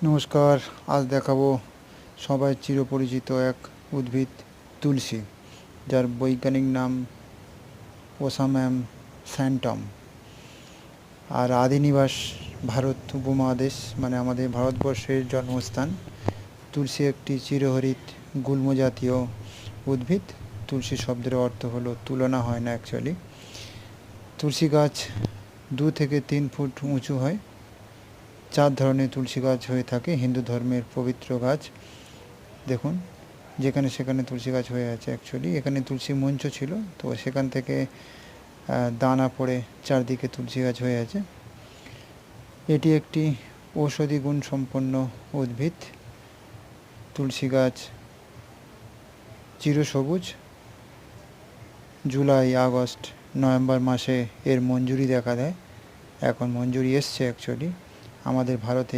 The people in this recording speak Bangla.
নমস্কার। আজ দেখাবো সবাই চিরপরিচিত এক উদ্ভিদ তুলসী, যার বৈজ্ঞানিক নাম ওসামাম স্যান্টাম। আর আদিনিবাস ভারত উপমহাদেশ, মানে আমাদের ভারতবর্ষের জন্মস্থান। তুলসী একটি চিরহরিৎ গুল্ম জাতীয় উদ্ভিদ। তুলসী শব্দের অর্থ হলো তুলনা হয় না অ্যাকচুয়ালি। তুলসী গাছ 2 থেকে 3 ফুট উঁচু হয়। 4 ধরনের তুলসী গাছ হয়ে থাকে। হিন্দু ধর্মের পবিত্র গাছ। দেখুন, যেখানে সেখানে তুলসী গাছ হয়ে আছে। অ্যাকচুয়ালি এখানে তুলসী মঞ্চ ছিল, তো সেখান থেকে দানা পড়ে চারদিকে তুলসী গাছ হয়ে আছে। এটি একটি ঔষধি গুণ সম্পন্ন উদ্ভিদ। তুলসী গাছ চিরসবুজ। জুলাই, আগস্ট, নভেম্বর মাসে এর মঞ্জুরি দেখা দেয়। এখন মঞ্জুরি এসছে অ্যাকচুয়ালি আমাদের ভারতে।